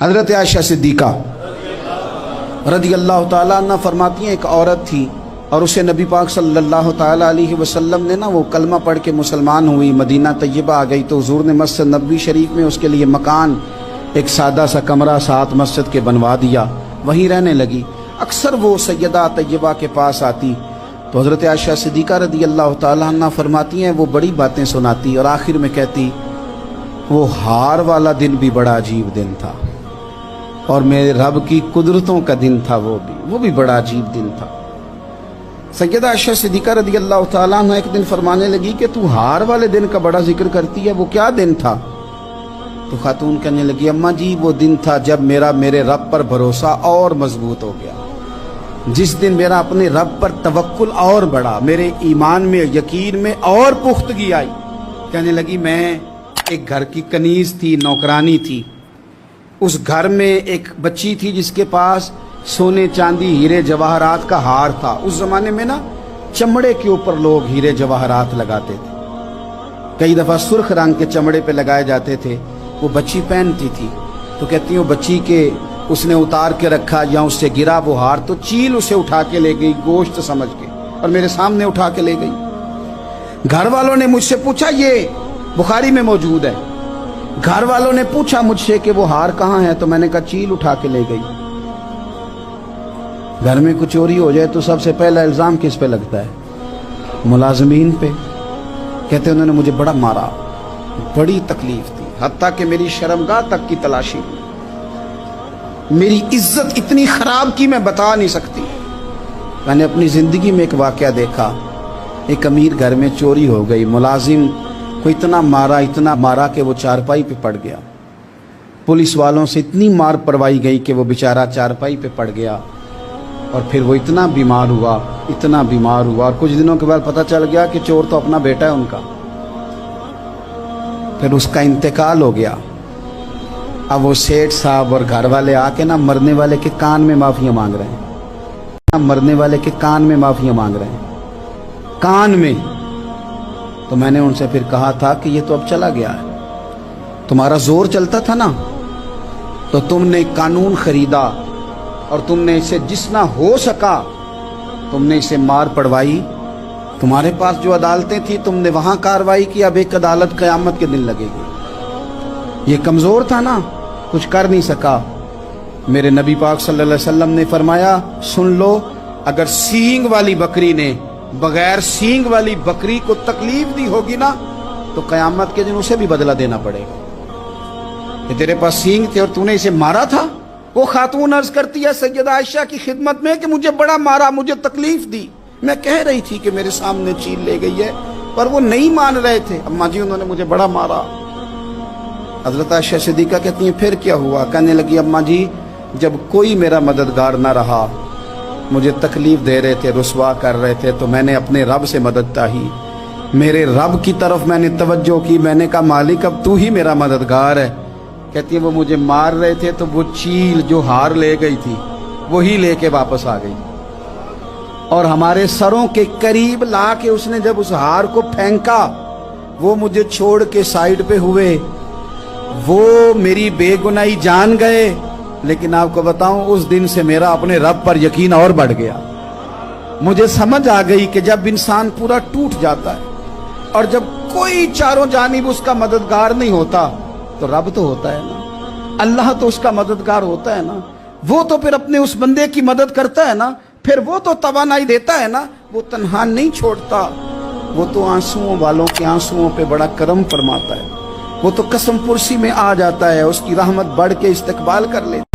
حضرت عائشہ صدیقہ رضی اللہ تعالیٰ عنہ فرماتی ہیں ایک عورت تھی اور اسے نبی پاک صلی اللہ تعالیٰ علیہ وسلم نے وہ کلمہ پڑھ کے مسلمان ہوئی، مدینہ طیبہ آ گئی تو حضور نے مسجد نبوی شریف میں اس کے لیے مکان، ایک سادہ سا کمرہ ساتھ مسجد کے بنوا دیا، وہیں رہنے لگی۔ اکثر وہ سیدہ طیبہ کے پاس آتی تو حضرت عائشہ صدیقہ رضی اللہ تعالیٰ عنہ فرماتی ہیں وہ بڑی باتیں سناتی اور آخر میں کہتی وہ ہار والا دن بھی بڑا عجیب دن تھا اور میرے رب کی قدرتوں کا دن تھا، وہ بھی بڑا عجیب دن تھا۔ سیدہ عائشہ صدیقہ رضی اللہ تعالیٰ عنہ ایک دن فرمانے لگی کہ تو ہار والے دن کا بڑا ذکر کرتی ہے، وہ کیا دن تھا؟ تو خاتون کہنے لگی اماں جی وہ دن تھا جب میرے رب پر بھروسہ اور مضبوط ہو گیا، جس دن میرا اپنے رب پر توکل اور بڑھا، میرے ایمان میں یقین میں اور پختگی آئی۔ کہنے لگی میں ایک گھر کی کنیز تھی، نوکرانی تھی، اس گھر میں ایک بچی تھی جس کے پاس سونے چاندی ہیرے جواہرات کا ہار تھا۔ اس زمانے میں چمڑے کے اوپر لوگ ہیرے جواہرات لگاتے تھے، کئی دفعہ سرخ رنگ کے چمڑے پہ لگائے جاتے تھے، وہ بچی پہنتی تھی تو کہتی ہوں بچی کے اس نے اتار کے رکھا یا اس سے گرا وہ ہار تو چیل اسے اٹھا کے لے گئی گوشت سمجھ کے اور میرے سامنے اٹھا کے لے گئی۔ گھر والوں نے مجھ سے پوچھا، یہ بخاری میں موجود ہے، گھر والوں نے پوچھا مجھ سے کہ وہ ہار کہاں ہے تو میں نے کہا چیل اٹھا کے لے گئی۔ گھر میں کچھ چوری ہو جائے تو سب سے پہلا الزام کس پہ لگتا ہے؟ ملازمین پہ۔ کہتے انہوں نے مجھے بڑا مارا، بڑی تکلیف تھی، حتیٰ کہ میری شرمگاہ تک کی تلاشی، میری عزت اتنی خراب کی میں بتا نہیں سکتی۔ میں نے اپنی زندگی میں ایک واقعہ دیکھا، ایک امیر گھر میں چوری ہو گئی، ملازم کو اتنا مارا کہ وہ چارپائی پہ پڑ گیا، پولیس والوں سے اتنی مار پروائی گئی کہ وہ بیچارہ چارپائی پہ پڑ گیا اور پھر وہ اتنا بیمار ہوا اور کچھ دنوں کے بعد پتہ چل گیا کہ چور تو اپنا بیٹا ہے ان کا، پھر اس کا انتقال ہو گیا۔ اب وہ سیٹھ صاحب اور گھر والے آ کے مرنے والے کے کان میں معافیاں مانگ رہے ہیں، مرنے والے کے کان میں معافیاں مانگ رہے ہیں، کان میں۔ تو میں نے ان سے پھر کہا تھا کہ یہ تو اب چلا گیا ہے، تمہارا زور چلتا تھا نا تو تم نے قانون خریدا اور تم نے اسے جس نہ ہو سکا تم نے اسے مار پڑوائی، تمہارے پاس جو عدالتیں تھی تم نے وہاں کاروائی کی، اب ایک عدالت قیامت کے دن لگے گی۔ یہ کمزور تھا نا، کچھ کر نہیں سکا۔ میرے نبی پاک صلی اللہ علیہ وسلم نے فرمایا سن لو، اگر سینگ والی بکری نے بغیر سینگ والی بکری کو تکلیف دی ہوگی نا تو قیامت کے دن اسے بھی بدلہ دینا پڑے گا کہ تیرے پاس سینگ تھے اور تو نے اسے مارا تھا۔ وہ خاتون عرض کرتی ہے سیدہ عائشہ کی خدمت میں کہ مجھے بڑا مارا، مجھے تکلیف دی، میں کہہ رہی تھی کہ میرے سامنے چیل لے گئی ہے پر وہ نہیں مان رہے تھے، اماں جی انہوں نے مجھے بڑا مارا۔ حضرت عائشہ صدیقہ کہتی ہیں پھر کیا ہوا؟ کہنے لگی اماں جی جب کوئی میرا مددگار نہ رہا، مجھے تکلیف دے رہے تھے، رسوا کر رہے تھے، تو میں نے اپنے رب سے مدد چاہی، میرے رب کی طرف میں نے توجہ کی، میں نے کہا مالک اب تو ہی میرا مددگار ہے۔ کہتی ہے وہ مجھے مار رہے تھے تو وہ چیل جو ہار لے گئی تھی وہی لے کے واپس آ گئی اور ہمارے سروں کے قریب لا کے اس نے جب اس ہار کو پھینکا وہ مجھے چھوڑ کے سائیڈ پہ ہوئے، وہ میری بے گناہی جان گئے، لیکن آپ کو بتاؤں اس دن سے میرا اپنے رب پر یقین اور بڑھ گیا۔ مجھے سمجھ آ گئی کہ جب انسان پورا ٹوٹ جاتا ہے اور جب کوئی چاروں جانب اس کا مددگار نہیں ہوتا تو رب تو ہوتا ہے نا، اللہ تو اس کا مددگار ہوتا ہے نا، وہ تو پھر اپنے اس بندے کی مدد کرتا ہے نا، پھر وہ تو توانائی دیتا ہے نا، وہ تنہا نہیں چھوڑتا، وہ تو آنسوؤں والوں کے آنسوؤں پہ بڑا کرم فرماتا ہے، وہ تو قسم پرسی میں آ جاتا ہے، اس کی رحمت بڑھ کے استقبال کر لیتا ہے۔